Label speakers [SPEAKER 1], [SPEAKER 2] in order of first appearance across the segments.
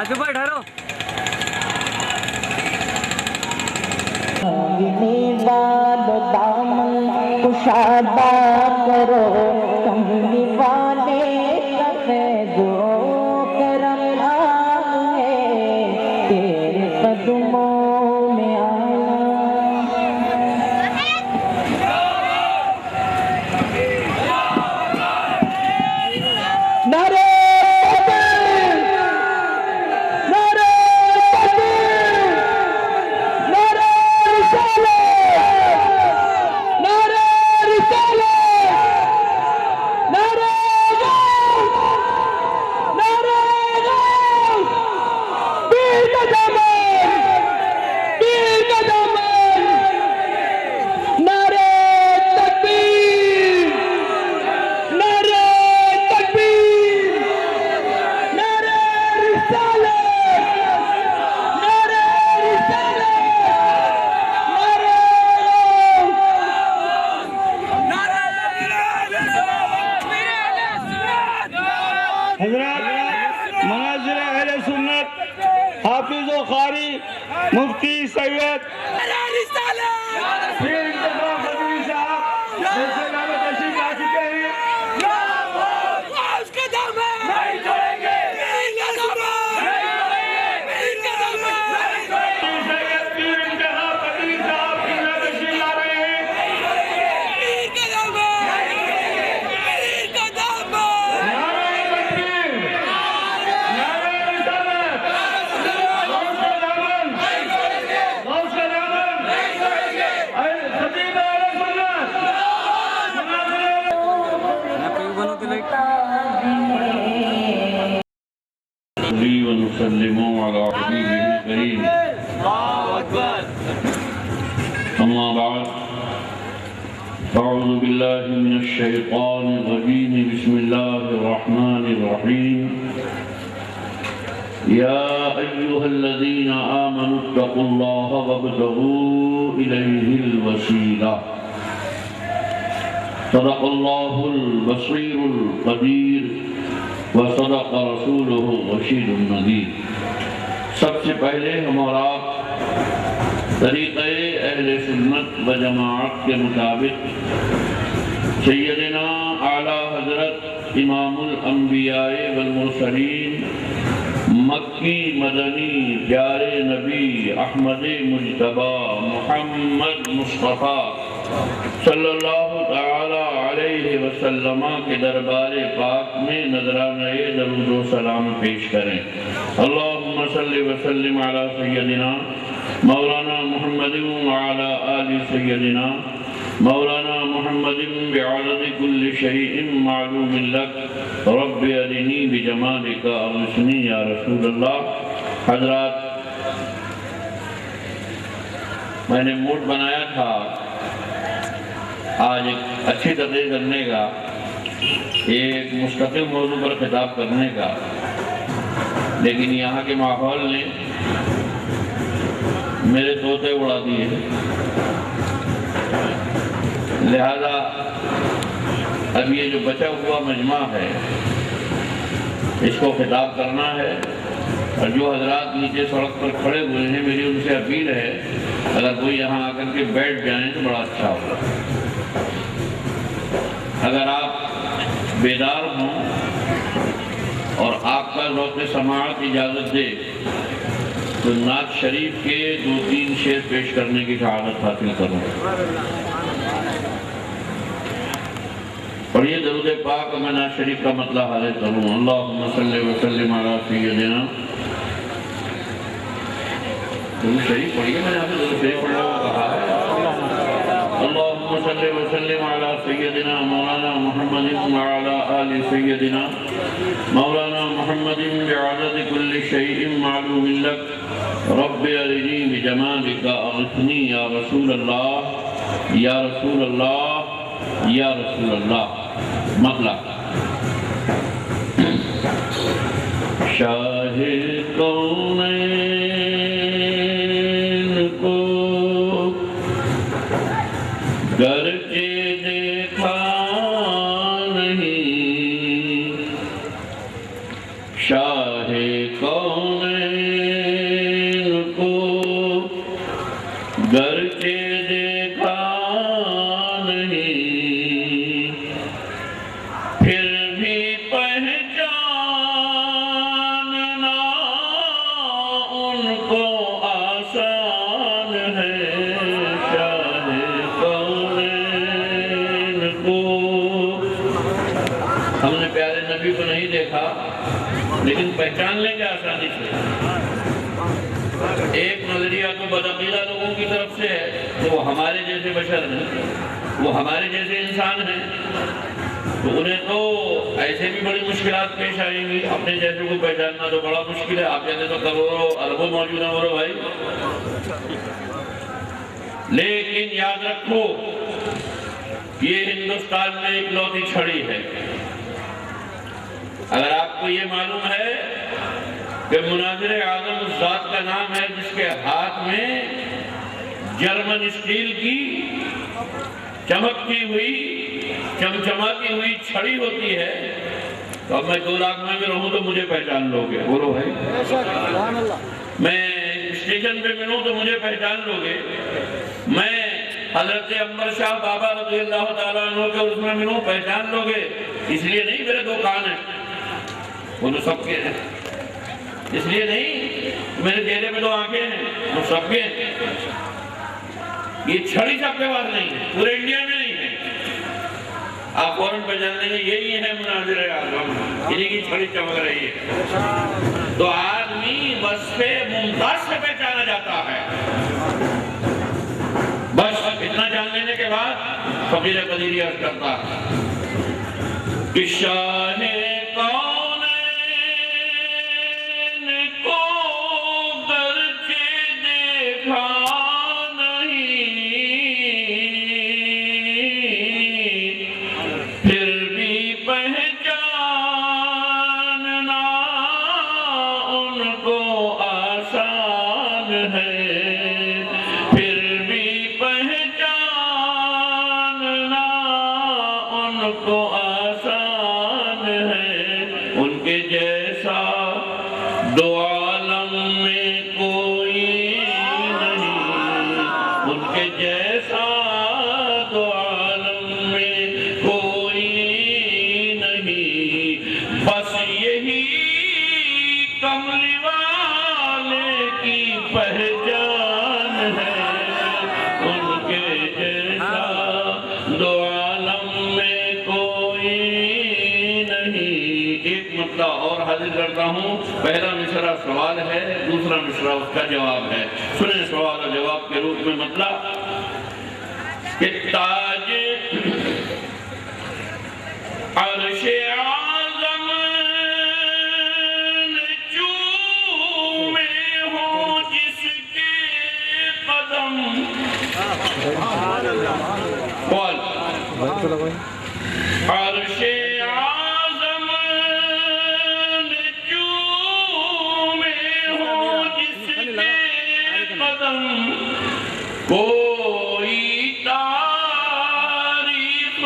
[SPEAKER 1] آگے بڑھ ڈھارو
[SPEAKER 2] بال دامن کشادہ کرو کملی والے سفید و کرم آئے تیرے قدموں میں نعرہ
[SPEAKER 3] حضرات مناظر اہل سنت حافظ و قاری مفتی سید پیر انتظام خدیوی صاحب جیسے نام تشریف لا چکے ہیں ونسلموا على حبيبه الكريم أما بعد أعوذ بالله من الشيطان الرجيم بسم الله الرحمن الرحيم يا أيها الذين آمنوا اتقوا الله وابتغوا إليه الوسيلة صدق الله البصير القدير وصدق رسوله الرشید النذیر۔ سب سے پہلے ہمارا طریقہ اہل سنت و جماعت کے مطابق سیدنا اعلیٰ حضرت امام الانبیاء والمرسلین مکی مدنی پیارے نبی احمد مجتبی محمد مصطفیٰ صلی اللہ تعالی علیہ وسلم کے دربار پاک میں نذرانہ درود و سلام پیش کریں۔ اللہم صلی وسلم علی سیدنا مولانا محمد وعلی آل سیدنا مولانا محمد بعدد کل شیء معلوم لک رب ارنی بجمالک اغثنی یا رسول اللہ۔ حضرات، میں نے موڈ بنایا تھا آج ایک اچھی تقریر کرنے کا، ایک مستقل موضوع پر خطاب کرنے کا، لیکن یہاں کے ماحول نے میرے طوطے اڑا دیے، لہذا اب یہ جو بچا ہوا مجمع ہے اس کو خطاب کرنا ہے، اور جو حضرات نیچے سڑک پر کھڑے ہوئے ہیں میری ان سے اپیل ہے اگر کوئی یہاں آ کر کے بیٹھ جائیں تو بڑا اچھا ہوگا۔ اگر آپ بیدار ہوں اور آپ کا ذوق سماعت اجازت دے تو نعت شریف کے 2-3 شعر پیش کرنے کی سعادت حاصل کروں، اور یہ درود پاک میں نعت شریف کا مطلب حاضر کروں۔ اللہم صلی وسلم علی سیدنا، درود شریف پڑھیے، میں نے آپ سے درود شریف پڑھنے کو کہا ہے۔ اللہم صلی وسلم علی سیدنا مولانا محمد وعلی آل سیدنا مولانا محمد بعدد کل شیء معلوم لک رب ارنی بجمالک اغثنی یا رسول اللہ یا رسول اللہ یا رسول اللہ۔ مطلب شاہ کونین کو گرچہ دیکھا نہیں، شاہ کونین دیکھا لیکن پہچان لیں گے آسانی سے۔ ایک نظریہ تو بدعقیدہ لوگوں کی طرف سے ہے کہ وہ ہمارے جیسے بشر ہیں، وہ ہمارے جیسے انسان ہیں، تو انہیں تو ایسے بھی بڑی مشکلات پیش آئیں گی، اپنے جیسے کو پہچاننا تو بڑا مشکل ہے۔ آپ کہتے تو کروڑوں اربوں موجود ہیں میرے بھائی، لیکن یاد رکھو یہ ہندوستان میں ایک لوتی چھڑی ہے۔ اگر آپ کو یہ معلوم ہے کہ مناظر اعظم اس ذات کا نام ہے جس کے ہاتھ میں جرمن اسٹیل کی چمکتی ہوئی چمچماتی ہوئی چھڑی ہوتی ہے، تو اب میں 2 لاکھ میں بھی رہوں تو مجھے پہچان لو گے، بولو بھائی۔ میں اسٹیشن پہ ملوں تو مجھے پہچان لو گے، میں حضرت عنبر شاہ بابا رضی اللہ تعالیٰ عنہ کے اس میں ملوں پہچان لو گے۔ اس لیے نہیں میرے 2 کان ہیں، وہ تو سب کے ہیں، اس لیے نہیں میرے چہرے میں 2 آنکھیں ہیں، وہ سب کے ہیں۔ یہ چھڑی سب کے پاس نہیں ہے، پورے انڈیا میں نہیں ہے، آپ فوراً پہچان لیں گے یہی ہے مناظر اعظم، انہی کی چھڑی چمک رہی ہے۔ تو آدمی وصف ممتاز سے پہچانا جاتا ہے، بس اتنا جان لینے کے بعد فقیر قدیری عرض کرتا ہے کہ شاہ کونین کو گرچہ دیکھا پھر بھی پہچاننا ان کو آسان ہے، پھر بھی پہچاننا ان کو آسان ہے، ان کے جیسا 2 عالم میں کوئی نہیں، ان کے جیسا 2 عالم میں کوئی نہیں، بس یہی کملی والے کی پہچان ہے، ان کے جیسا 2 عالم میں کوئی نہیں۔ ایک مطلب اور حاضر کرتا ہوں، پہلا مصرع سوال ہے، دوسرا مصرع اس کا جواب ہے۔ سنیں سوال اور جواب کے روپ میں مطلب کہ تاج عرش اعظم چومے ہوں جس کے قدم، قول عرش اعظم چومے ہوں جس کے قدم، کوئی تاریخ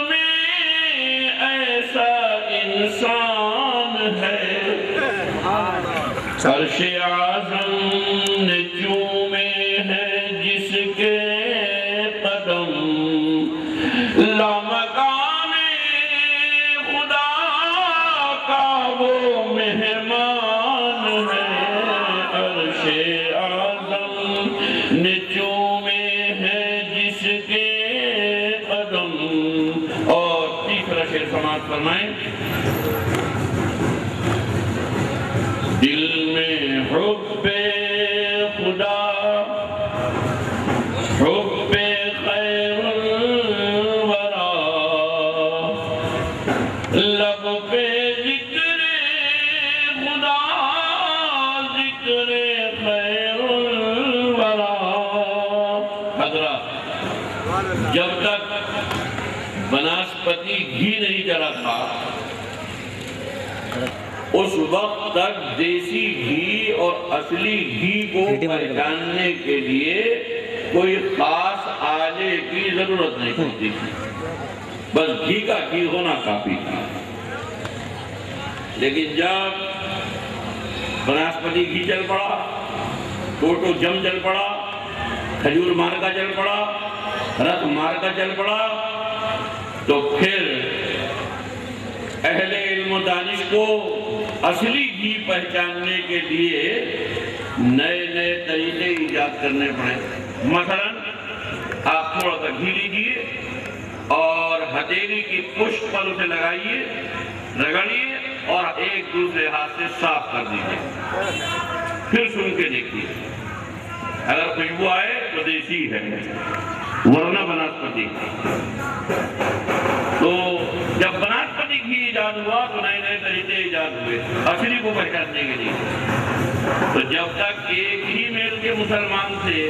[SPEAKER 3] میں ایسا انسان ہے، عرش اعظم نے چومے ہیں جس کے قدم، لامقام خدا کا وہ مہمان ہے، عرش اعظم نے چومے ہیں جس کے قدم۔ اور تیسرا شعر سماعت فرمائیں، دل میں حب خدا، حب خیر الورا، لب پہ ذکر خدا، ذکر خیر الورا۔ حضرات، جب تک بناسپتی گھی نہیں چلا تھا اس وقت تک دیسی گھی اور اصلی گھی کو پہچاننے کے لیے کوئی خاص آلے کی ضرورت نہیں ہوتی تھی، بس گھی کا گھی ہونا کافی تھا۔ لیکن جب بناسپتی گھی چل پڑا، ٹوٹو جم چل پڑا، کھجور مار کا چل پڑا، رت مار کا چل پڑا، تو پھر اہل علم و دانش کو اصلی گھی پہچاننے کے لیے نئے نئے طریقے ایجاد کرنے پڑے۔ مثلا آپ تھوڑا سا گھی لیجیے اور ہتھیلی کی پشت پر اسے لگائیے، رگڑیے، اور ایک دوسرے ہاتھ سے صاف کر دیجیے، پھر سن کے دیکھیے، اگر خوشبو آئے تو دیسی ہے، ورنہ بناسپتی۔ تو جب بناسپتی گھی ایجاد ہوا تو نئے نئے طریقے ایجاد ہوئے اصلی کو پہچاننے کے لیے۔ تو جب تک ایک ہی میل کے مسلمان تھے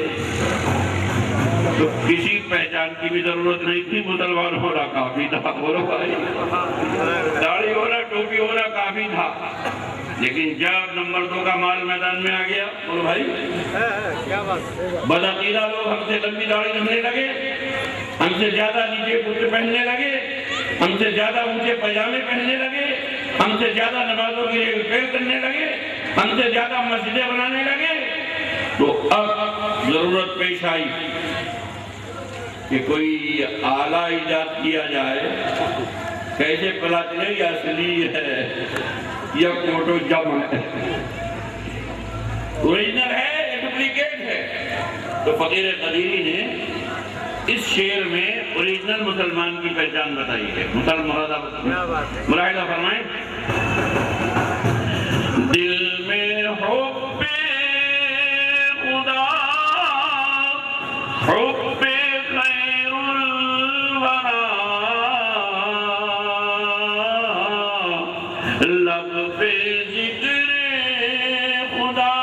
[SPEAKER 3] تو کسی پہچان کی بھی ضرورت نہیں تھی، مسلمان ہونا کافی تھا۔ بولو بھائی، داڑھی ہونا، ٹوپی ہونا کافی تھا۔ لیکن جب نمبر 2 کا مال میدان میں آ گیا، بولو بھائی، بدعقیدہ لوگ ہم سے لمبی داڑھی رکھنے لگے، ہم سے زیادہ نیچے کرتے پہننے لگے، ہم سے زیادہ اونچے پاجامے پہننے لگے، ہم سے زیادہ نمازوں کے لیے ریپیئر کرنے لگے، ہم سے زیادہ مسجدیں بنانے لگے۔ تو اب ضرورت پیش آئی کہ کوئی آلہ ایجاد کیا جائے، کیسے پتا چلے یہ اصلی ہے یا فوٹو جم ہے، اوریجنل ہے یا ڈپلیکیٹ ہے۔ تو فقیر قدیری نے اس شعر میں اوریجنل مسلمان کی پہچان بتائی ہے۔ ملاحظہ فرمائیں، دل میں حب خدا، حب خیر الورا، لب پہ ذکر خدا،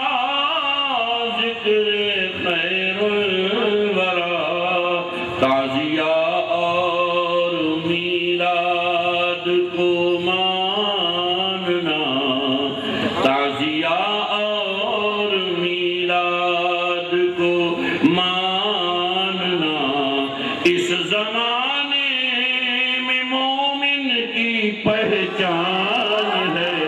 [SPEAKER 3] ذکر خیر الورا، تعزیہ اور میلاد کو ماننا، تعزیہ اور میلاد کو ماننا، اس زمانے میں مومن کی پہچان ہے۔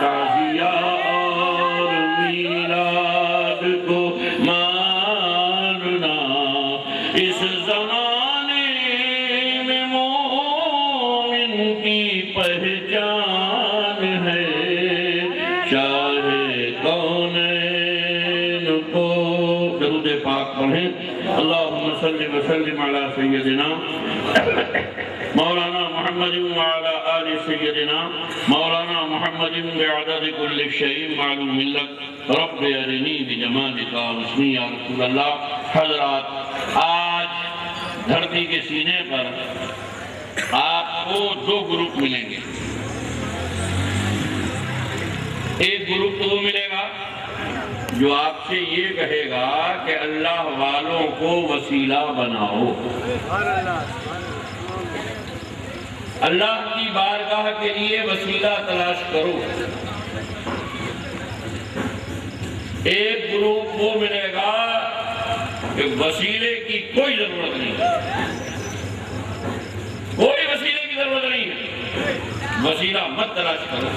[SPEAKER 3] تعزیہ اور میلاد کو ماننا، اس زمانے میں مومن کی پہچان ہے۔ شاہ کونین کو درود پاک پڑھیں۔ اللہم صلی وسلم علی سیدنا مولانا محمد وعلی آل سیدنا مولانا محمد بعدد کل شیء معلوم لک رب ارنی بجمالک واسمی یا رسول اللہ۔ حضرات، آج دھرتی کے سینے پر آپ کو 2 گروپ ملیں گے۔ ایک گروپ تو وہ ملے گا جو آپ سے یہ کہے گا کہ اللہ والوں کو وسیلہ بناؤ، اللہ کی بارگاہ کے لیے وسیلہ تلاش کرو۔ ایک گروپ وہ ملے گا کہ وسیلے کی کوئی ضرورت نہیں، کوئی وسیلے کی ضرورت نہیں ہے، وسیلہ مت تلاش کرو،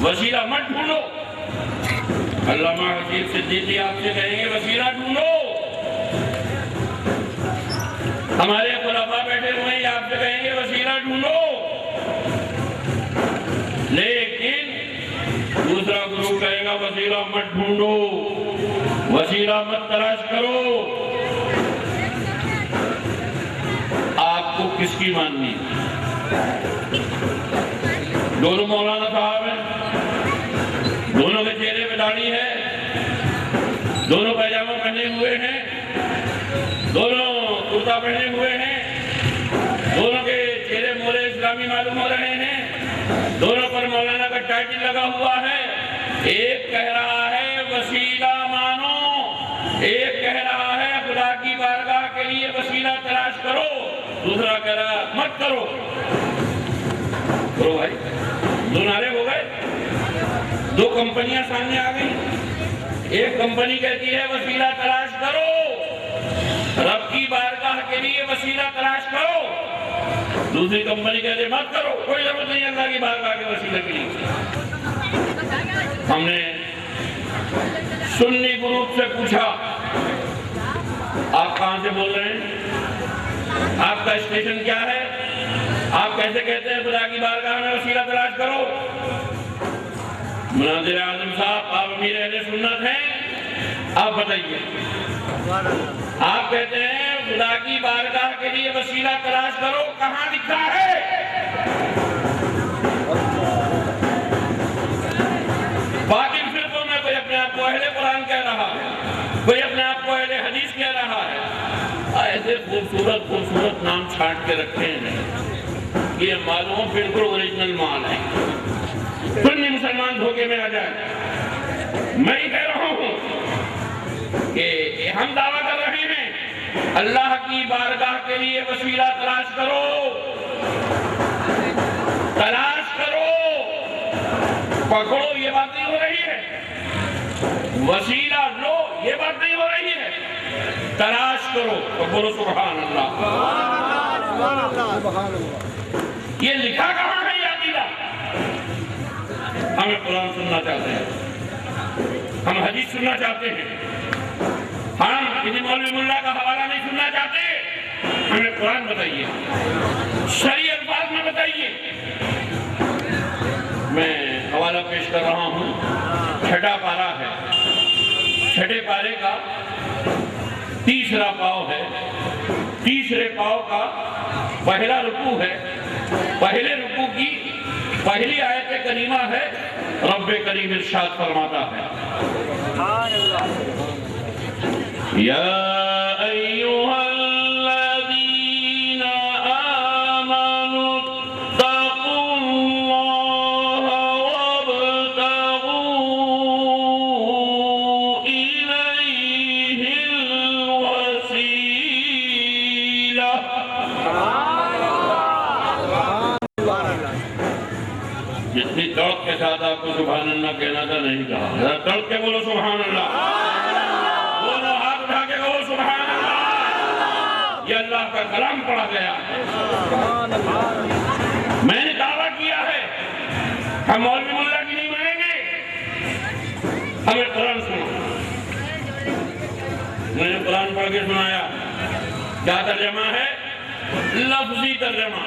[SPEAKER 3] وسیلہ مت ڈھونڈو۔ علامہ حکیم صدیقی آپ سے کہیں گے وسیلہ ڈھونڈو، ہمارے خلفاء بیٹھے ہوئے ہیں آپ سے کہیں گے وسیلہ ڈھونڈو۔ لیکن دوسرا گروپ کہے گا وسیلہ مت ڈھونڈو، وسیلہ مت تلاش کرو۔ آپ کو کس کی ماننی؟ دونوں مولانا صاحب ہیں، دونوں کے چہرے پہ داڑھی ہے، دونوں پیجامہ پہنے ہوئے ہیں، دونوں کرتا پہنے ہوئے ہیں، دونوں کے چہرے مورے اسلامی معلوم ہو رہے ہیں، دونوں پر مولانا کا ٹائٹل لگا ہوا ہے۔ ایک کہہ رہا ہے وسیلہ مانو، ایک کہہ رہا ہے خدا کی بارگاہ کے لیے وسیلہ تلاش کرو، دوسرا کہہ رہا ہے مت کرو۔ کرو بھائی، دو نعرے ہو گئے، 2 کمپنیاں سامنے آ گئی۔ ایک کمپنی کہتی ہے وسیلہ تلاش کرو، رب کی بارگاہ کے لیے وسیلہ تلاش کرو، دوسری کمپنی کہتے مت کرو، کوئی ضرورت نہیں اللہ کی بارگاہ کے وسیلہ کے لیے۔ ہم نے سنی گروپ سے پوچھا آپ کہاں سے بول رہے ہیں، آپ کا اسٹیشن کیا ہے، آپ کیسے کہتے ہیں خدا کی بارگاہ میں وسیلہ تلاش کرو؟ مناظر اعظم صاحب آپ امیر اہل سنت ہیں، آپ بتائیے، آپ کہتے ہیں خدا کی بارگاہ کے لیے وسیلہ تلاش کرو، کہاں لکھا ہے؟ خوبصورت خوبصورت نام چھانٹ کے رکھے ہیں، یہ مالوں بالکل اوریجنل مال ہے. سنی مسلمان دھوکے میں آ جائے. میں ہی کہہ رہا ہوں کہ ہم دعویٰ کر رہے ہیں اللہ کی بارگاہ کے لیے وسیلہ تلاش کرو، تلاش کرو. پکڑو یہ بات نہیں ہو رہی ہے، وسیلہ لو یہ بات نہیں ہو رہی ہے. تلاش کرو تو بولو سبحان اللہ. یہ لکھا کہاں ہے یہ عقیدہ؟ ہمیں قرآن سننا چاہتے ہیں، ہم حدیث سننا چاہتے ہیں، ہم کسی مولوی ملا کا حوالہ نہیں سننا چاہتے. ہمیں قرآن بتائیے، شرعی الفاظ میں بتائیے. میں حوالہ پیش کر رہا ہوں، 6واں پارہ ہے، 6 پارے کا 3را پاؤ ہے. 3رے پاؤ کا پہلا رکوع ہے. پہلے رکوع کی پہلی آیت کریمہ ہے، رب کریم ارشاد فرماتا ہے یا ایھا الذین آمنوا اتقوا اللہ وابتغوا الیہ الوسیلہ. جتنی تڑپ کے ساتھ آپ کو سبحان اللہ کہنا تھا نہیں کہا. ذرا تڑپ کے بولو سبحان اللہ. بولو ہاتھ اٹھا کے بولو سبحان اللہ. یہ اللہ کا کلام پڑھا گیا. میں نے دعویٰ کیا ہے ہم مولوی ملا کی نہیں مانیں گے. ہمیں قرآن سنا. میں نے قرآن پڑھ کے سنایا. کیا ترجمہ ہے؟ لفظی ترجمہ.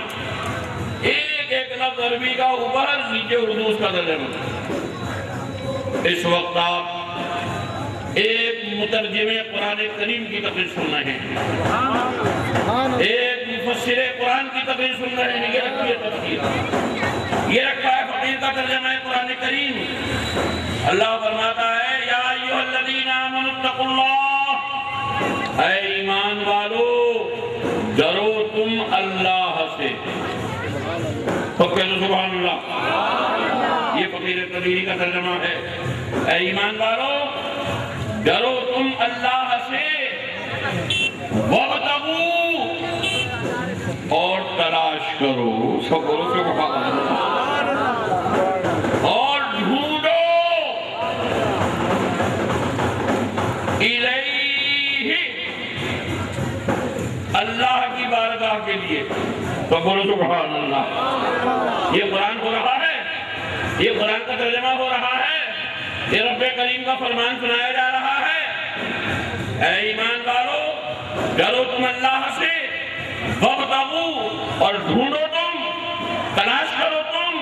[SPEAKER 3] ایک لفظ عربی کا اوپر نیچے اردو اس کا ترجمہ. اس وقت آپ ایک مترجم قرآن کریم کی تقریر سن رہے ہیں، ایک مفسر قرآن کی تقریر سن رہے ہیں. یہ رکھی ہے تفسیر، یہ رکھا ہے فقیر کا ترجمہ ہے قرآن کریم. اللہ فرماتا ہے یا ایھا الذین آمنوا اتقوا اللہ، اے ایمان والو ڈرو تم اللہ سے. تو کہو سبحان اللہ. یہ فقیر کبیری کا ترجمہ ہے. اے ایمان والو ڈرو تم اللہ سے، وابتغوا اور تلاش کرو. سب بولو سبحان اللہ. اور ڈھونڈو الیہ اللہ کی بارگاہ کے لیے. تو بولو سبحان اللہ. یہ قرآن ہو رہا ہے، یہ قرآن کا ترجمہ ہو رہا ہے، یہ رب کریم کا فرمان سنایا جا رہا ہے. اے ایمان والو ڈرو تم اللہ سے، وابتغوا اور ڈھونڈو تم، تلاش کرو تم،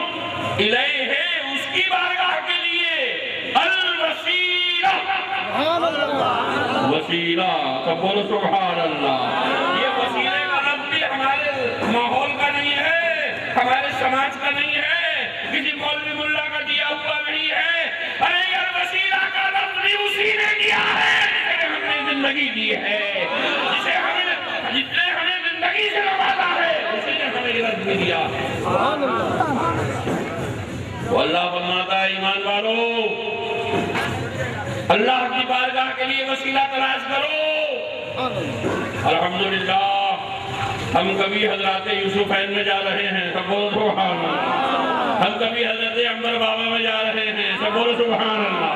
[SPEAKER 3] الیہ اس کی بارگاہ کے لیے، الوسیلہ وسیلہ. تو بولو سبحان اللہ. یہ وسیلے کا لفظ بھی ہمارے ماحول کا نہیں ہے، ہمارے سماج کا نہیں ہے، کسی مولوی ملا کا دیا ہوا نہیں ہے. ارے یہ وسیلہ کا لفظ بھی اسی نے دیا ہے جسے ہم نے زندگی دی ہے، جس نے ہمیں زندگی سے نوازا ہے، اسی نے ہمیں یہ لفظ بھی دیا ہے. تو اللہ فرماتا ہے ایمان والو اللہ کی بارگاہ کے لیے وسیلہ تلاش کرو. الحمدللہ ہم کبھی حضرات یوسفین میں جا رہے ہیں. سب بولو سبحان اللہ. ہم کبھی حضرت عنبر بابا میں جا رہے ہیں. سب بولو سبحان اللہ.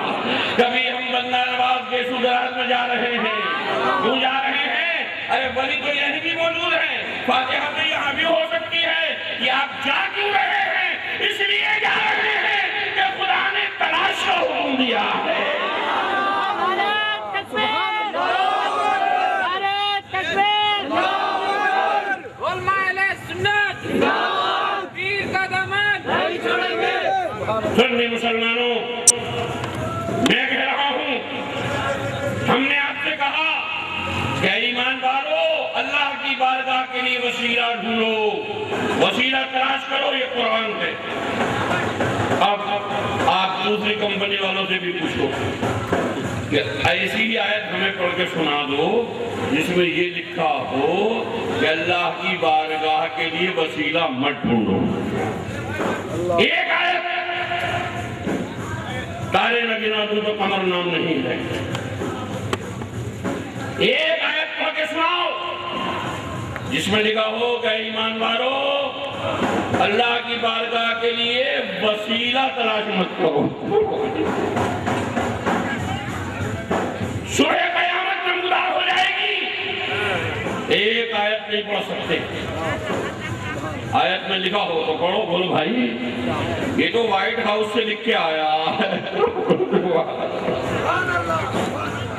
[SPEAKER 3] کبھی ہم بندہ نواز کے سدرات میں جا رہے ہیں. کیوں جا رہے ہیں؟ ارے ولی تو یہیں بھی موجود ہیں. فاتحہ تو یہاں بھی ہو سکتی ہے. کہ آپ جا کیوں رہے ہیں؟ اس لیے جا رہے ہیں کہ خدا نے تلاش کا حکم دیا ہے. سنی مسلمانوں میں کہہ رہا ہوں، ہم نے آپ سے کہا کہ ایمان والو اللہ کی بارگاہ کے لیے وسیلہ ڈھونڈو، وسیلہ تلاش کرو. یہ قرآن ہے. اب آپ دوسری کمپنی والوں سے بھی پوچھو. کہ ایسی ہی آیت ہمیں پڑھ کے سنا دو جس میں یہ لکھا ہو کہ اللہ کی بارگاہ کے لیے وسیلہ مت ڈھونڈو. ایک آیت تارے نہ گنا دوں تو قمر نام نہیں ہے. ایک آیت پڑھ کے سناؤ جس میں لکھا ہو کہ ایمان والو اللہ کی بارگاہ کے لیے وسیلہ تلاش مت کرو. سورہ قیامت نمودار ہو جائے گی. ایک آیت نہیں پڑھ سکتے. آیت میں لکھا ہو تو پڑھو. بولو بھائی یہ تو وائٹ ہاؤس سے لکھ کے آیا ہے.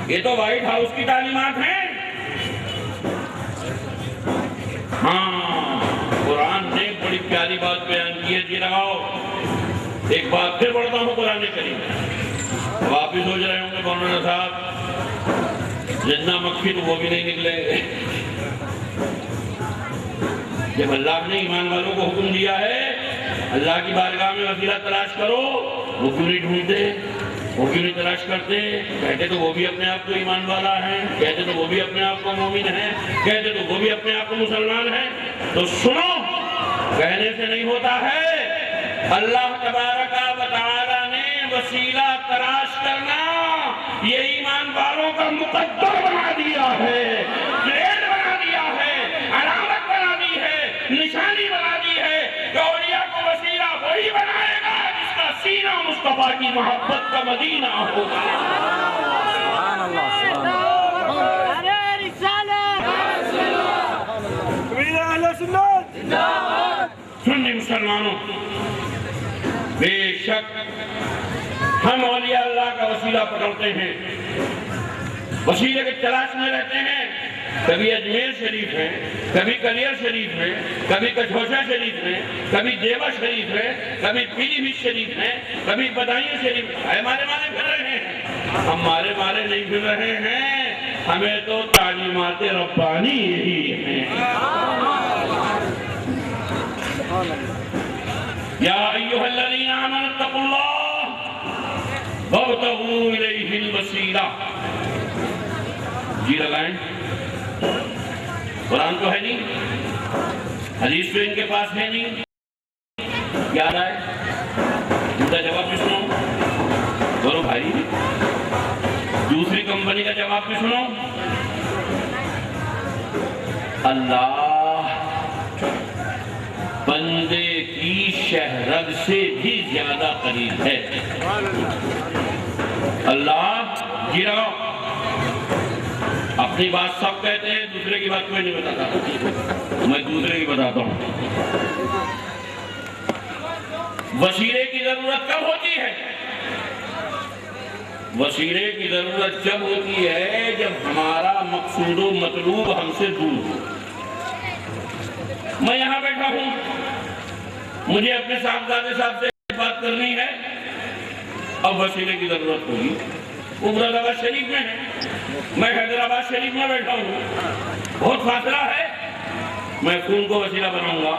[SPEAKER 3] یہ تو وائٹ ہاؤس کی تعلیمات ہیں. ہاں قرآن نے ایک بڑی پیاری بات بیان کی ہے. جی لگاؤ ایک بات پھر پڑھتا ہوں قرآن کریم. اب آپ بھی سوچ رہے ہوں گے مولانا صاحب جتنا مکھی تو وہ بھی نہیں نکلے. جب اللہ نے ایمان والوں کو حکم دیا ہے اللہ کی بارگاہ میں وسیلہ تلاش کرو وہ کیوں نہیں ڈھونڈتے؟ وہ کیوں نہیں تلاش کرتے؟ کہتے تو وہ بھی اپنے آپ کو ایمان والا ہے, کہتے تو وہ بھی اپنے آپ کو مومن ہے, کہتے تو وہ بھی اپنے آپ کو مسلمان ہے. تو سنو کہنے سے نہیں ہوتا ہے. اللہ تبارک و تعالی نے وسیلہ تلاش کرنا یہ ایمان والوں کا مقدر بنا دیا ہے, گریڈ بنا دیا ہے, علامت بنا دی ہے, نشانی بنا دی ہے کہ اولیاء کو وسیلہ وہی بنائے گا جس کا سینہ مصطفیٰ کی محبت کا مدینہ ہوگا. سنی مسلمانوں بے شک ہم اولیاء اللہ کا وسیلہ پکڑتے ہیں, وسیلے کے تلاش میں رہتے ہیں. کبھی اجمیر شریف ہے, کبھی کلیر شریف ہے, کبھی کچھوشا شریف ہے, کبھی دیوا شریف ہے, کبھی پیلی بھیت شریف ہے, کبھی بدائیوں شریف ہے. مارے مارے پھر رہے ہیں. ہم مارے مارے نہیں پھر رہے ہیں, ہمیں تو تعلیمات ربانی یہی ہیں. یا ایھا الذین آمنوا اتقوا اللہ وابتغوا الیہ الوسیلہ. جی لگائیں. قرآن تو ہے نہیں, حدیث تو ان کے پاس ہے نہیں, کیا رائے؟ ان کا جواب بھی سنو. بولو بھائی دوسری کمپنی کا جواب بھی سنو. اللہ بندے کی شہرت سے بھی زیادہ قریب ہے. اللہ جی لگاؤ. اپنی بات سب کہتے ہیں, دوسرے کی بات کوئی نہیں بتاتا. میں دوسرے کی بتاتا ہوں. وسیلے کی ضرورت کب ہوتی ہے؟ وسیلے کی ضرورت جب ہوتی ہے جب ہمارا مقصود و مطلوب ہم سے دور ہو. میں یہاں بیٹھا ہوں, مجھے اپنے صاحبزادے صاحب سے بات کرنی ہے, اب وسیلے کی ضرورت ہوگی. وہ مراد آباد شریف میں ہے, میں حیدرآباد شریف میں بیٹھا ہوں, بہت فاصلہ ہے. میں فون کو وسیلہ بناؤں گا,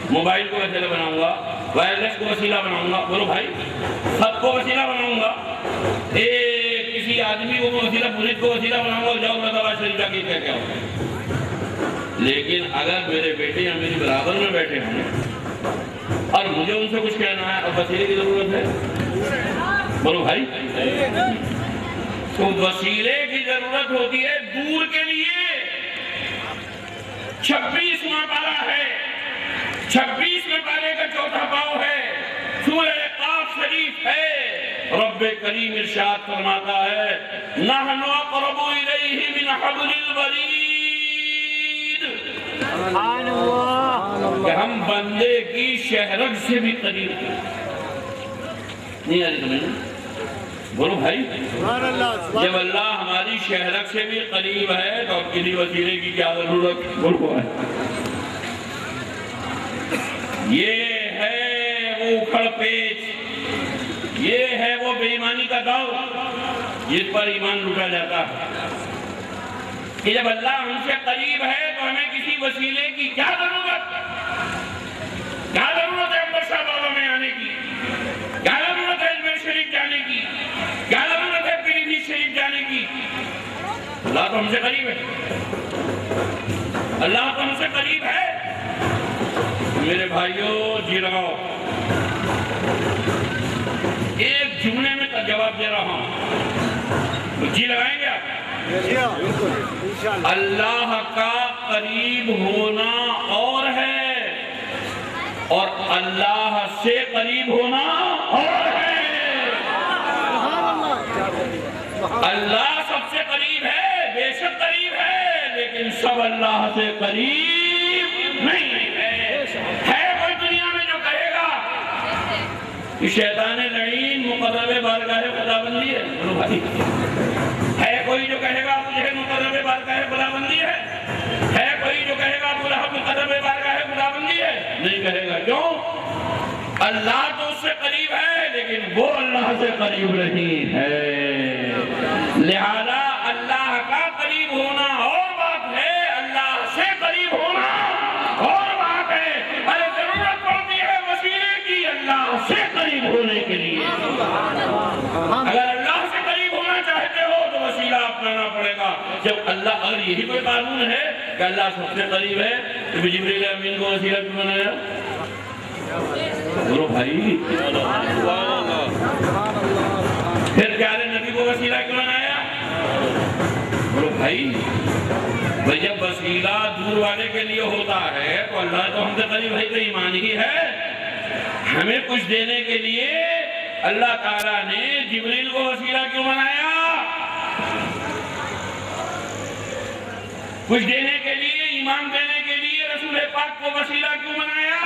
[SPEAKER 3] موبائل کو وسیلہ بناؤں گا, وائرلیس کو وسیلہ بناؤں گا. بولو بھائی سب کو وسیلہ بناؤں گا. کسی آدمی کو وسیلہ, پولیس کو وسیلہ بناؤں گا, جاؤ مراد آباد شریف جا کے کیا ہو. لیکن اگر میرے بیٹے یا میری برابر میں بیٹھے ہوں اور مجھے ان سے کچھ کہنا ہے, اب وسیلے کی ضرورت ہے. بولو بھائی تو وسیلے کی ضرورت ہوتی ہے دور کے لیے. 26واں پارہ ہے, 26ویں پارے کا چوتھا پاؤ ہے, سورہ قاف شریف ہے. رب کریم ارشاد فرماتا ہے نحن اقرب الیہ من حبل الورید, کہ ہم بندے کی شہرت سے بھی قریب ہیں. نہیں آ رہی تمہیں؟ بولو بھائی جب اللہ ہماری شہرت سے بھی قریب ہے تو اب کسی وسیلے کی کیا ضرورت؟ بولو ہے. یہ ہے وہ اکھڑ پیچ, یہ ہے وہ بے ایمانی کا دور جس پر ایمان لوٹا جاتا ہے. کہ جب اللہ ہم سے قریب ہے تو ہمیں کسی وسیلے کی کیا ضرورت؟ کیا ضرورت ہے امبر شاہ بابا میں آنے کی؟ کیا ضرورت ہے اجمیر شریف جانے کی؟ کیا ضرورت ہے پیلی بھیت شریف جانے اللہ تو ہم سے قریب ہے، اللہ تو ہم سے قریب ہے۔ میرے بھائیوں جی لگاؤ، ایک جملے میں جواب دے رہا ہوں، جی لگائیں گے آپ؟ اللہ کا قریب ہونا اور ہے اور اللہ سے قریب ہونا اور ہے۔ اللہ سب سے قریب ہے، بے شک قریب ہے، لیکن سب اللہ سے قریب نہیں ہے۔ کوئی دنیا میں جو کہے گا کہ شیطان لعین مقرب بارگاہ خداوندی ہے؟ بولو بھائی، ہے کوئی جو کہے گا ابو جہل مقرب بارگاہ خداوندی ہے کوئی جو کہے گا ابو لہب مقرب بارگاہ خداوندی ہے؟ نہیں کہے گا۔ کیوں؟ اللہ تو اس سے قریب ہے لیکن وہ اللہ سے قریب نہیں ہے۔ لہذا اللہ کا قریب ہونا اور بات ہے، اللہ سے قریب ہونا اور بات ہے۔ ارے ضرورت پڑتی ہے وسیلے کی اللہ سے قریب ہونے کے لیے۔ اگر اللہ سے قریب ہونا چاہتے ہو تو وسیلہ اپنانا پڑے گا۔ جب اللہ، اگر یہی کوئی قانون ہے کہ اللہ سب سے قریب ہے تو جبریل امین کو وسیلہ کیوں بنایا؟ بولو بھائی، پھر پیارے نبی کو وسیلہ کیوں بنایا؟ بولو بھائی، جب وسیلہ دور والے کے لیے ہوتا ہے تو اللہ تو ہم سے قریب ہے، تو ایمان ہی ہے۔ ہمیں کچھ دینے کے لیے اللہ تعالیٰ نے جبریل کو وسیلہ کیوں بنایا؟ کچھ دینے کے لیے، ایمان دینے کے لیے رسول پاک کو وسیلہ کیوں بنایا؟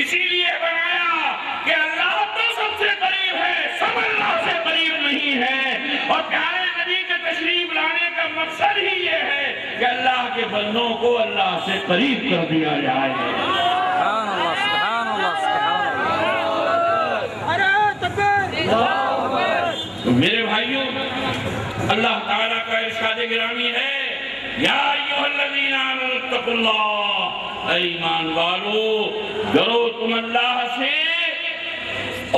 [SPEAKER 3] اسی لیے بنایا کہ اللہ تو سب سے قریب ہے، سب اللہ سے قریب نہیں ہے۔ اور پیارے نبی کے تشریف لانے کا مقصد ہی یہ ہے کہ اللہ کے بندوں کو اللہ سے قریب کر دیا جائے۔
[SPEAKER 1] سبحان اللہ، سبحان اللہ، سبحان اللہ۔ ارے تکبیر!
[SPEAKER 3] میرے بھائیوں، اللہ تعالیٰ کا ارشاد گرامی ہے، یا ایھا الذین آمنوا اتقوا اللہ، اے ایمان والو ڈرو تم اللہ سے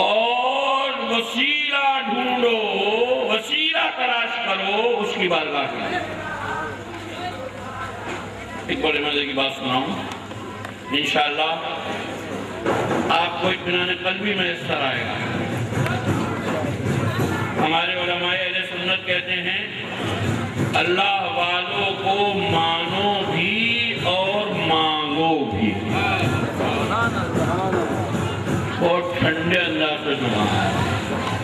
[SPEAKER 3] اور وسیلہ ڈھونڈو، وسیلہ تلاش کرو اس کی بارگاہ میں۔ ایک بڑے مزے کی بات سناؤں، انشاءاللہ آپ کو اطمینان قلبی میسر آئے گا۔ ہمارے علماء اہل سنت کہتے ہیں اللہ والوں کو مانو بھی اور مانگو بھی۔ اور ٹھنڈے انداز سے سنا ہے،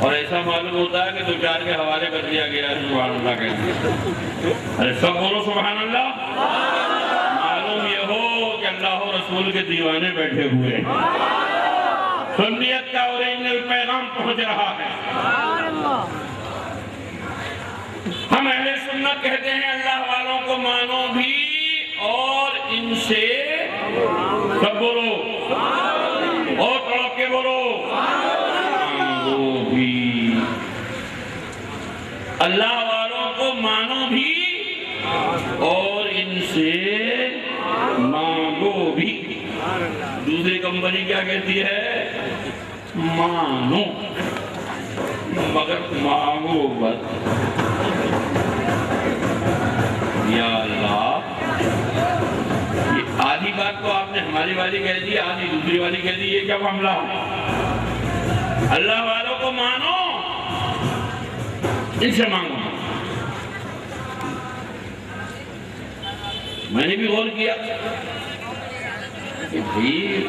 [SPEAKER 3] اور ایسا معلوم ہوتا ہے کہ دو چار کے حوالے کر دیا گیا ہے۔ سبحان اللہ کہتے ہیں، ارے سب بولو سبحان اللہ۔ معلوم یہ ہو کہ اللہ و رسول کے دیوانے بیٹھے ہوئے، سنیت کا اوریجنل پیغام پہنچ رہا ہے۔ ہم اہل سنت کہتے ہیں اللہ والوں کو مانو بھی اور ان سے، سب بولو اور تڑپ کے بولو، مانگو بھی۔ اللہ والوں کو مانو بھی اور ان سے مانگو بھی۔ دوسری کمپنی کیا کہتی ہے؟ مانو مگر مانگو بس۔ یا اللہ، یہ آدھی بات تو آپ نے ہماری والی کہہ دی، آدھی دوسری والی کہہ دی، یہ کیا معاملہ ہے؟ اللہ والوں کو مانو، ان سے مانگو۔ میں نے بھی غور کیا کہ بھئی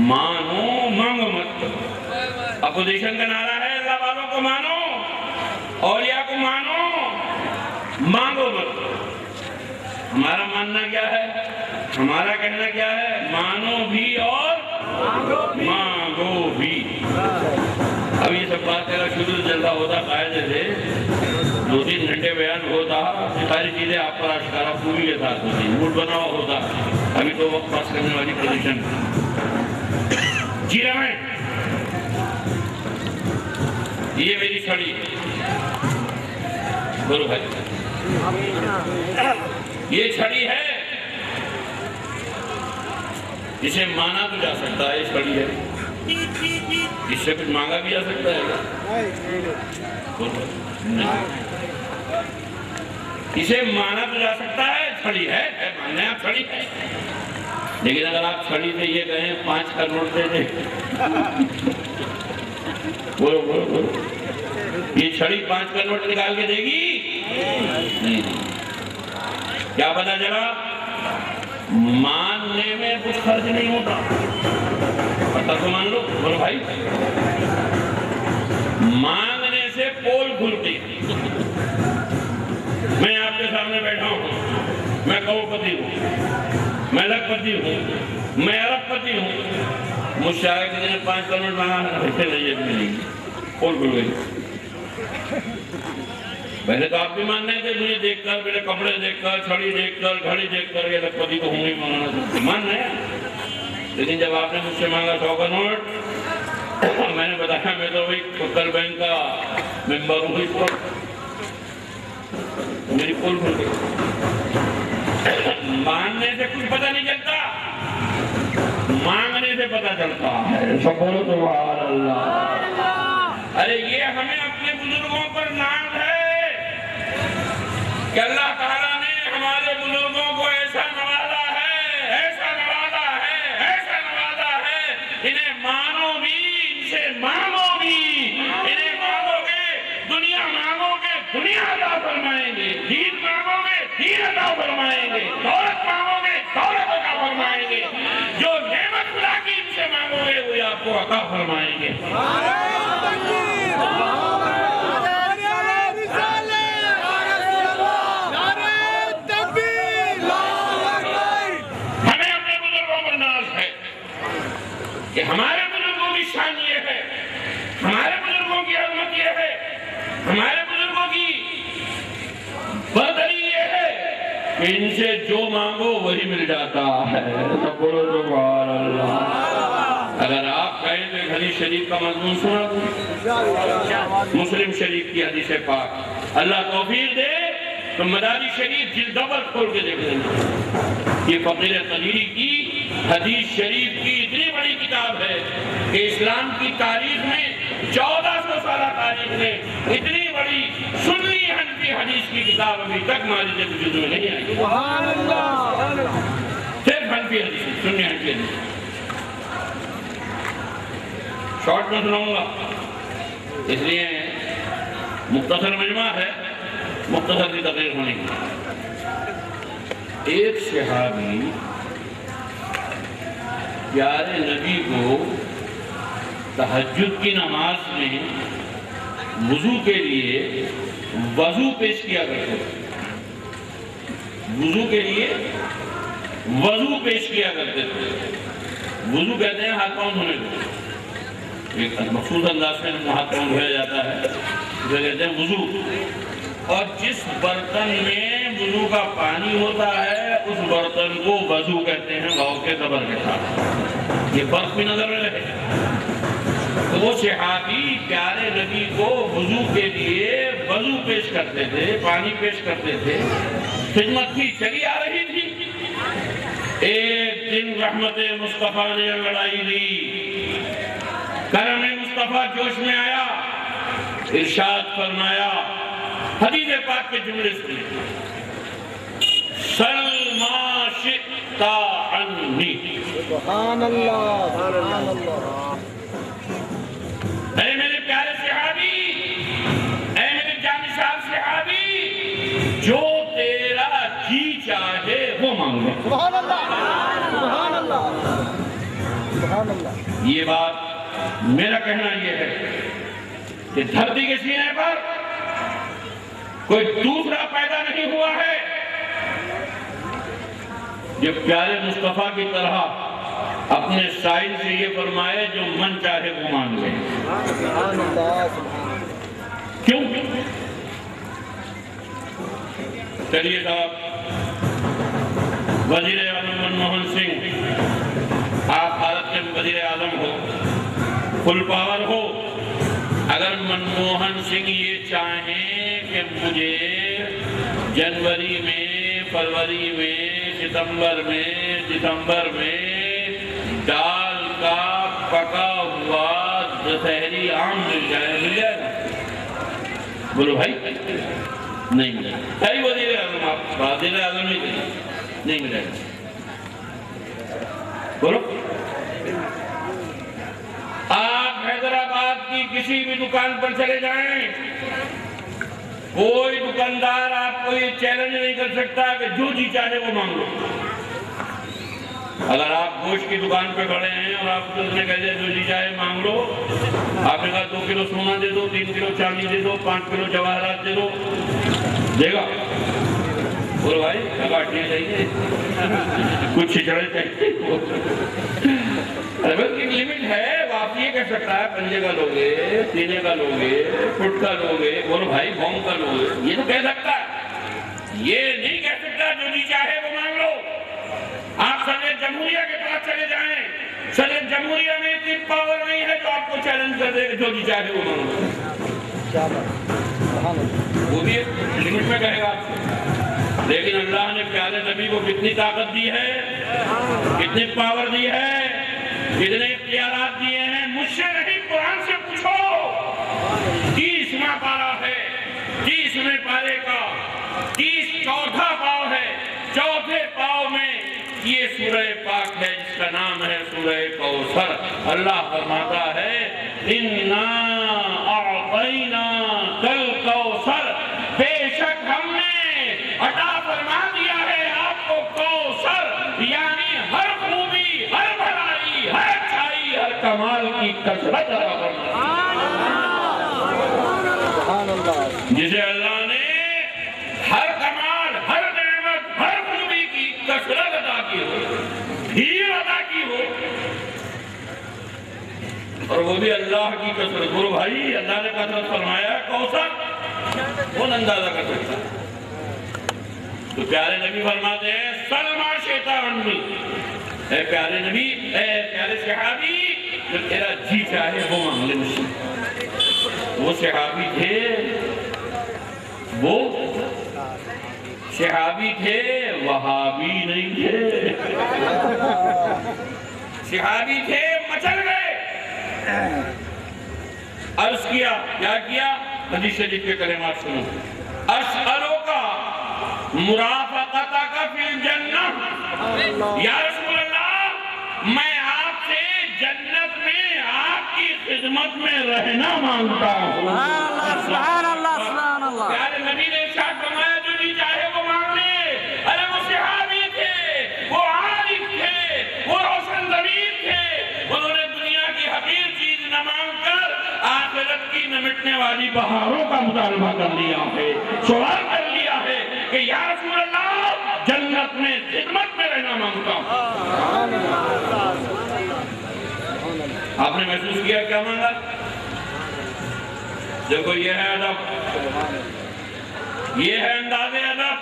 [SPEAKER 3] مانو مانگو مت۔ اپوزیشن کا نعرہ ہے اللہ والوں کو مانو، اولیاء کو مانو، مانگو مت۔ ہمارا ماننا کیا ہے؟ ہمارا کہنا کیا ہے؟ مانو بھی اور مانگو بھی۔ اب یہ سب بات اگر شروع سے چلتا ہوتا قاعدے سے 2-3 گھنٹے بیان ہوتا، ساری چیزیں آپ پر اشکارا پوری کے ساتھ ہوتی، موڈ بنا ہوا ہوتا۔ ابھی تو وقت پاس کرنے والی پوزیشن جی رہا ہے۔ یہ میری چھڑی ہے، بولو بھائی، یہ چھڑی ہے، اسے مانا تو جا سکتا ہے، یہ چھڑی ہے، اس سے کچھ مانگا بھی جا سکتا ہے۔ اسے مانا تو جا سکتا ہے چھڑی ہے ماننے آپ چھڑی ہے، لیکن اگر آپ چھڑی سے یہ کہیں 5 کا نوٹ دے دیں، بولو یہ چھڑی 5 کا نوٹ نکال کے دے گی؟ نہیں۔ کیا پتا چلا؟ ماننے میں کچھ خرچ نہیں ہوتا، پتہ تو مان لو، بولو بھائی، مانگنے سے پول کھلتی۔ میں آپ کے سامنے بیٹھا ہوں، میں کروڑپتی ہوں، میں لاکھ پتی ہوں، میں ارب پتی ہوں، مجھ سے آگے کسی نے 5 کا نوٹ مانگا ایسے نہیں ملے گی، پول کھل گئی۔ پہلے تو آپ بھی ماننے تھے، مجھے دیکھ کر، میرے کپڑے دیکھ کر، چھڑی دیکھ کر، گھڑی دیکھ کر، یہ لاکھ پتی کو ہوں گی مانگنا چاہتے مان رہے ہیں۔ لیکن جب آپ نے مجھ سے مانگا 100 کا نوٹ، میں نے بتایا میں تو وہی اتر بینک کا ممبر ہوں، اس پر میری پول کھل گئی۔ ماننے سے کچھ پتہ نہیں چلتا، مانگنے سے پتہ چلتا ہے۔ شکر سبحان اللہ۔ ارے یہ ہمیں اپنے بزرگوں پر ناز ہے کہ اللہ تعالیٰ نے ہمارے بزرگوں کو ایسا نوازا ہے، ایسا نوازا ہے، ایسا نوازا ہے، انہیں مانو بھی، ان سے مانگو بھی، انہیں مانگو گے دنیا مانگو گے دنیا عطا فرمائیں گے، دین مانگو گے دین عطا فرمائیں گے، دولت مانگو گے دولت عطا فرمائیں گے، جو نعمت خدا کی ان سے مانگو گے وہ آپ کو عطا فرمائیں گے۔ ہمیں اپنے بزرگوں پر ناز ہے کہ ہمارے بزرگوں کی شان یہ ہے، ہمارے بزرگوں کی عظمت یہ ہے، ہمارے بزرگوں کی برتری یہ ہے کہ ان سے جو مانگو وہی مل جاتا ہے۔ سبحان اللہ۔ اگر آپ کہیں تو حدیث شریف کا مضمون سنا دوں، مسلم شریف کی حدیث پاک، اللہ توفیق دے تو مداری شریف جلد اول کھول کے دیکھ لینا۔ یہ فقیر قدیری کی حدیث شریف کی اتنی بڑی کتاب ہے کہ اسلام کی تاریخ میں 1400 سالہ تاریخ میں اتنی بڑی سنی حنفی حدیث کی کتاب ابھی تک ہماری جد میں نہیں آئی۔ صرف حنفی حدیث، سنی حنفی حدیث۔ شارٹ میں سناؤں گا، اس لیے مختصر مجمع ہے، مختصر کی تقریر ہونے کی۔ ایک صحابی پیارے نبی کو تہجد کی نماز میں وضو کے لیے وضو پیش کیا کرتے تھے، وضو کے لیے وضو پیش کیا کرتے تھے۔ وضو کہتے ہیں ہاتھ پاؤں دھونے کو، ایک مخصوص انداز میں ہاتھ پاؤں دھویا جاتا ہے، اسے کہتے ہیں وضو۔ اور جس برتن میں وضو کا پانی ہوتا ہے اس برتن کو وضو کہتے ہیں، واو کے زبر کے ساتھ۔ یہ فرق بھی نظر میں رہے۔ تو وہ صحابی پیارے نبی کو وضو کے لیے وضو پیش کرتے تھے، پانی پیش کرتے تھے، خدمت کی چلی آ رہی تھی۔ ایک دن رحمت مصطفیٰ نے لڑائی دی، کرم مصطفیٰ جوش میں آیا، ارشاد فرمایا، حدیث پاک کے جملے سنے، سل ما شئت عنی۔
[SPEAKER 1] سبحان اللہ، سبحان اللہ۔
[SPEAKER 3] اے میرے پیارے صحابی، اے میرے جانشار صحابی، جو تیرا جی چاہے وہ مانگ لے۔
[SPEAKER 1] سبحان اللہ، سبحان اللہ، سبحان اللہ۔
[SPEAKER 3] یہ بات میرا کہنا یہ ہے کہ دھرتی کے سینے پر کوئی دوسرا پیدا نہیں ہوا ہے جو پیارے مصطفیٰ کی طرح اپنے سائل سے یہ فرمائے جو من چاہے وہ مانگ لے۔
[SPEAKER 1] سبحان اللہ، سبحان اللہ۔
[SPEAKER 3] کیوں؟ چلیے صاحب، وزیر اعظم منموہن سنگھ، آپ بھارت کے وزیر اعظم ہو، فل پاور ہو، اگر منموہن سنگھ یہ چاہیں کہ مجھے جنوری میں، فروری میں، ستمبر میں، دسمبر میں دال کا پکا ہوا دسہری آم مل جائے، مل جائے گا؟ بولو بھائی، نہیں ملے گا. کئی وزیر اعظم آپ وزیر اعظم نہیں ملے گا. بولو آپ حیدرآباد کی کسی بھی دکان پر چلے جائیں, کوئی دکاندار آپ کو یہ چیلنج نہیں کر سکتا کہ جو جی چاہے وہ مانگ لو. اگر آپ گوشت کی دکان پہ کھڑے ہیں اور آپ کو کہہ دیں جو جی چاہے مانگ لو, آپ نے کہا 2 کلو سونا دے دو, 3 کلو چاندی دے دو, 5 کلو جواہرات دے دو, دے گا؟ بولو بھائی کاٹنے چاہیے, کچھ چھچڑے چاہیے. ایک لمٹ ہے, وہ آپ یہ کہہ سکتا ہے 5 کا لوگے, 3 کا لوگے, فٹ کا لوگے, بولو بھائی بوم کا لوگے, یہ تو کہہ سکتا ہے. یہ نہیں کہہ سکتا جو جی چاہے وہ مانگ لو. آپ صدر جمہوریہ کے پاس چلے جائیں, صدر جمہوریہ میں اتنی پاور نہیں ہے جو آپ کو چیلنج کر دے کہ جو جی چاہے وہ مانگ لو. وہ بھی لمٹ میں کہے گا آپ سے. لیکن اللہ نے پیارے نبی کو کتنی طاقت دی ہے, کتنی پاور دی ہے, کتنے اختیارات دیے ہیں. مجھ سے نہیں, قرآن سے پوچھو. 30واں پارہ ہے, 30ویں پارے کا 34واں پاؤ ہے. 4تھے پاؤ میں یہ سورہ پاک ہے جس کا نام ہے سورہ کوثر. اللہ فرماتا ہے اِنَّا أَعْطَيْنَاكَ الْكَوْثَرَ, بے شک ہم نے عطا فرما دیا ہے آپ کو کوثر, یعنی ہر خوبی, ہر بھلائی, ہر اچھائی, ہر کمال کی کثرت عطا فرما. جسے اللہ نے ہر کمال, ہر نعمت, ہر خوبی کی کثرت عطا کی ہو, بھیڑ عطا کی ہو, اور وہ بھی اللہ کی کثرت. بولو بھائی اللہ نے کثرت فرمایا کوثر, کون اندازہ کر سکتا ہے؟ تو پیارے نبی فرماتے ہیں سلما شیطا عنی, اے پیارے نبی, اے پیارے صحابی, جو تیرا جی چاہے وہ مانگ لے مجھ سے. وہ صحابی تھے, وہ صحابی تھے, وہابی نہیں تھے. صحابی تھے, مچل گئے. عرض کیا, کیا کیا؟ حدیث شریف کے کلمات سنو. اسألوکا مرافقتک فی الجنہ, یا رسول اللہ میں آپ سے جنت میں آپ کی خدمت میں رہنا مانگتا ہوں.
[SPEAKER 1] سبحان اللہ, سبحان اللہ.
[SPEAKER 3] پیارے نبی نے ارشاد فرمایا جو جی چاہے وہ مانگ لے. ارے وہ صحابی تھے, وہ عارف تھے, وہ روشن ضمیر تھے, انہوں نے دنیا کی حقیر چیز نہ مانگ کر آخرت کی نہ مٹنے والی بہاروں کا مطالبہ کر لیا ہے. سوال کر لیا ہے کہ یا رسول اللہ جنت میں خدمت میں رہنا مانگتا ہوں. آپ نے محسوس کیا کیا مانگا؟ دیکھو یہ ہے ادب, یہ ہے انداز ادب.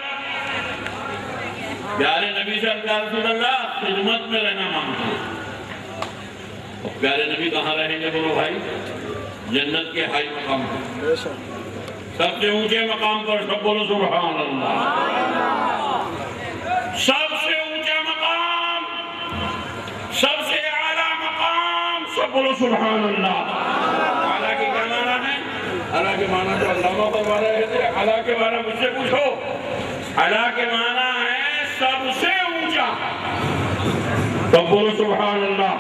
[SPEAKER 3] پیارے نبی سے یا رسول اللہ خدمت میں رہنا مانگتا ہوں. پیارے نبی کہاں رہیں گے؟ بولو بھائی جنت کے ہائی مقام پر, سب سے اونچے مقام پر. سب بولو سبحان اللہ. سب سے اونچا مقام, سب سے اعلیٰ مقام. سب بولو سبحان اللہ. اعلیٰ کی کیا معنی ہے؟ اعلیٰ کے معنی تو علامہ فرما رہے تھے. اعلیٰ کے معنی مجھ سے پوچھو. اعلیٰ کے معنی ہے سب سے اونچا. سب بولو سبحان اللہ.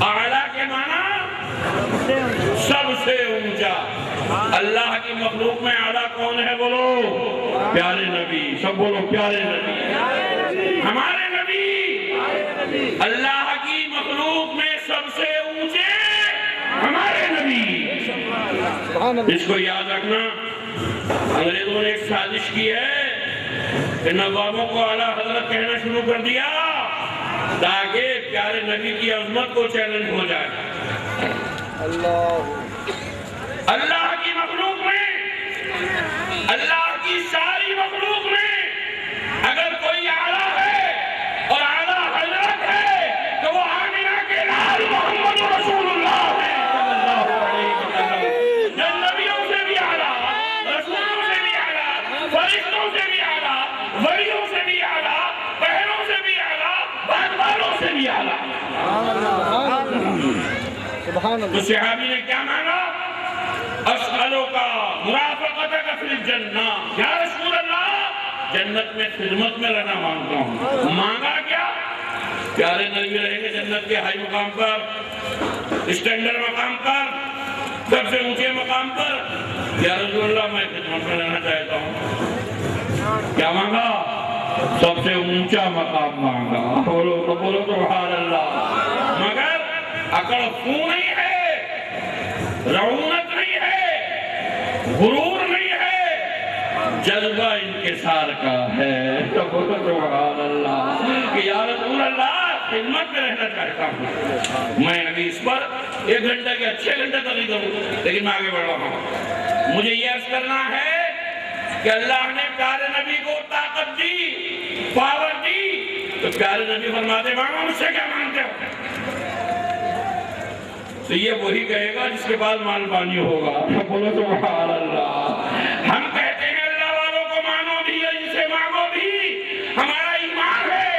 [SPEAKER 3] اعلیٰ کے معنی سب سے اونچا. اللہ کی مخلوق میں اعلیٰ کون ہے؟ بولو پیارے نبی. سب بولو پیارے نبی. ہمارے نبی. اللہ کی مخلوق میں سب سے اونچے ہمارے نبی. اس کو یاد رکھنا. انگریزوں نے ایک سازش کی ہے کہ نوابوں کو اعلیٰ حضرت کہنا شروع کر دیا تاکہ پیارے نبی کی عظمت کو چیلنج ہو جائے. اللہ کی مخلوق میں, اللہ کی ساری مخلوق میں اگر کوئی اعلیٰ ہے اور اعلیٰ حضرت ہے تو وہ آمنہ کے لال محمد رسول اللہ ہے صلی اللہ علیہ وسلم. جو نبیوں سے بھی اعلیٰ, رسولوں سے بھی اعلیٰ, فرشتوں سے بھی اعلیٰ, ولیوں سے بھی اعلیٰ, پہروں سے بھی اعلیٰ, بعد والوں سے بھی اعلیٰ. تو صحابی نے کیا مانگا؟ اسألو کا مرافقتک فی الجنہ، یا رسول اللہ جنت میں خدمت میں رہنا مانگتا ہوں۔ مانگا کیا؟ پیارے نبی رہیں گے جنت کے ہائی مقام پر، اسٹینڈرڈ مقام پر، سب سے اونچے مقام پر، یا رسول اللہ میں خدمت میں رہنا چاہتا ہوں۔ کیا مانگا؟ سب سے اونچا مقام مانگا۔ بولو سبحان اللہ۔ مگر اکڑ خون نہیں ہے، رعونت نہیں ہے، غرور نہیں ہے، جذبہ انکسار کا ہے۔ بولو سبحان اللہ کہ یا رسول اللہ خدمت میں رہنا چاہتا ہوں۔ میں ابھی اس پر 1 گھنٹے کے 6 گھنٹے تک نہیں کروں، لیکن میں آگے بڑھ رہا ہوں۔ مجھے یہ عرض کرنا ہے کہ اللہ نے پیارے نبی کو طاقت دی، پاور دی، تو پیارے نبی فرماتے مانگو مجھ سے کیا مانگتے ہو؟ تو یہ وہی کہے گا جس کے بعد مال پانی ہوگا۔ بولو سبحان اللہ۔ ہم کہتے ہیں اللہ والوں کو مانو بھی، ان سے مانگو بھی، ہمارا ایمان ہے،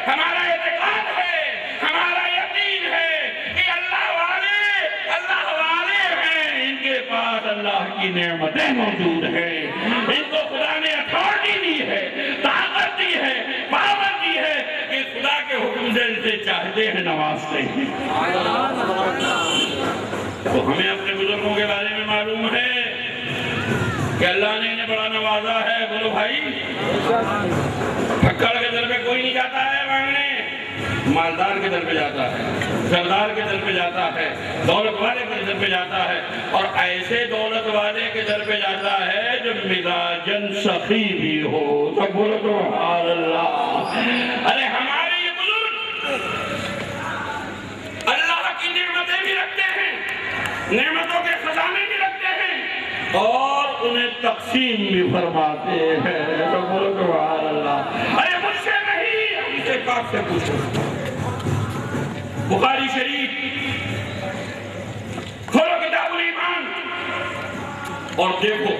[SPEAKER 3] ہمارا اعتقاد ہے، ہمارا یقین ہے کہ اللہ والے ہیں، ان کے پاس اللہ کی نعمتیں موجود ہیں، ان کو خدا نے اتھارٹی دی ہے، طاقت دی ہے، پاور دی ہے کہ خدا کے حکم سے اسے چاہتے ہیں نوازتے ہیں۔ تو ہمیں اپنے بزرگوں کے بارے میں معلوم ہے کہ اللہ نے انہیں بڑا نوازا ہے۔ بولو بھائی، پھکڑ کے در پہ کوئی نہیں جاتا ہے مانگنے، مالدار کے در پہ جاتا ہے، سردار کے در پہ جاتا ہے، دولت والے کے در پہ جاتا ہے، اور ایسے دولت والے کے در پہ جاتا ہے جو مزاجن سخی بھی ہو۔ سب بولو سبحان اللہ۔ ارے ہمارے یہ بزرگ اللہ کی نعمتیں بھی رکھتے ہیں، نعمتوں کے خزانے بھی رکھتے ہیں، اور انہیں تقسیم بھی فرماتے ہیں۔ سب بولو سبحان اللہ۔ ارے مجھ سے نہیں، حدیث پاک سے پوچھو۔ بخاری شریف کھولو کتاب الایمان اور دیکھو،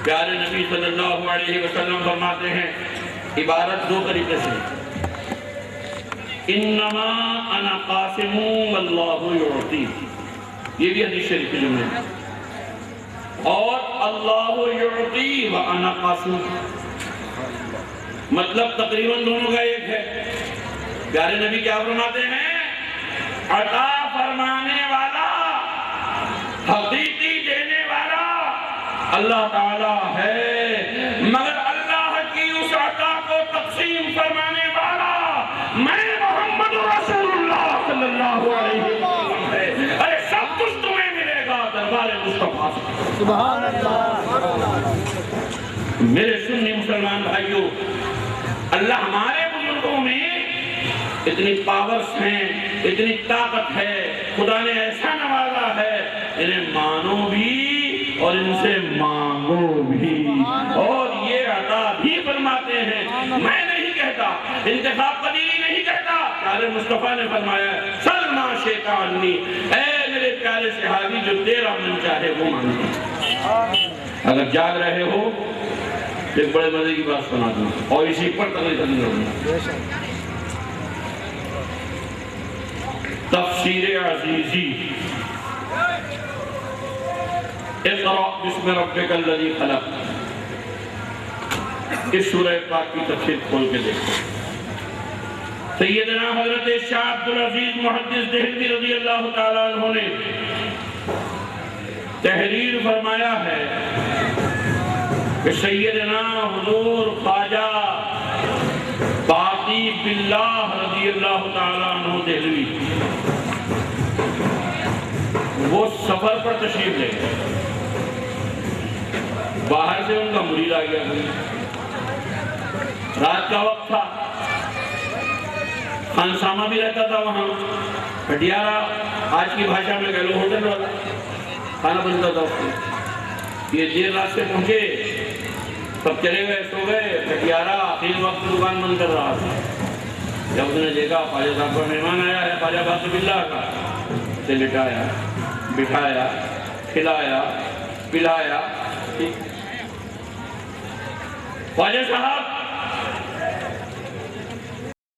[SPEAKER 3] پیارے نبی صلی اللہ علیہ وسلم فرماتے ہیں عبارت 2 طریقے سے، انما انا قاسم واللہ یعطی، یہ بھی حدیث شریف کے جملے ہیں، اور اللہ یعطی وانا قاسم، مطلب تقریباً دونوں کا ایک ہے۔ پیارے نبی کیا فرماتے ہیں؟ عطا فرمانے والا، حقیقی دینے والا اللہ تعالی ہے، مگر اللہ کی اس عطا کو تقسیم فرمانے والا میں محمد رسول اللہ صلی اللہ علیہ وسلم ہے۔ ارے سب کچھ تمہیں ملے گا دربار مصطفیٰ۔ سبحان اللہ۔ میرے سنی مسلمان بھائیوں، اللہ ہمارے بزرگوں میں اتنی پاورز ہیں، اتنی طاقت ہے، خدا نے ایسا نوازا ہے، انہیں مانو بھی اور ان سے مانگو بھی، اور یہ عطا بھی فرماتے ہیں۔ میں نہیں کہتا، انتخاب قدیری نہیں کہتا، پیارے مصطفیٰ نے فرمایا سل ما شئت عنی، اے میرے پیارے صحابی جو تیرا من چاہے وہ مانگو۔ اگر جاگ رہے ہو ایک بڑے مزے کی بات سنا دوں اور اسی پر تقریر کرنی ہوگی۔ تفسیر عزیزی، اقرأ بسم ربک الذی خلق، اس سورہ پاک کی تفسیر کھول کے دیکھو۔ سیدنا حضرت شاہ عبدالعزیز محدث دہلوی رضی اللہ تعالیٰ عنہ نے تحریر فرمایا ہے کہ سیدنا حضور خواجہ باقی باللہ رضی اللہ تعالیٰ عنہ دہلوی وہ سفر پر تشریف لے گئے، باہر سے ان کا مرید آ گیا، رات کا وقت تھا، خانسامہ بھی رہتا تھا وہاں، ہٹیارہ آج کی بھاشا میں کہہ لو ہوٹل والا، کھانا بنتا تھا اس کو۔ یہ دیر رات سے پہنچے، سب چلے گئے، سو گئے، ہٹیارہ آخر وقت دکان بند کر رہا تھا۔ جب اس نے دیکھا خواجہ صاحب کا مہمان آیا ہے، خواجہ باقی باللہ کا، اسے لٹایا، بٹھایا، کھلایا، پلایا۔ خواجہ صاحب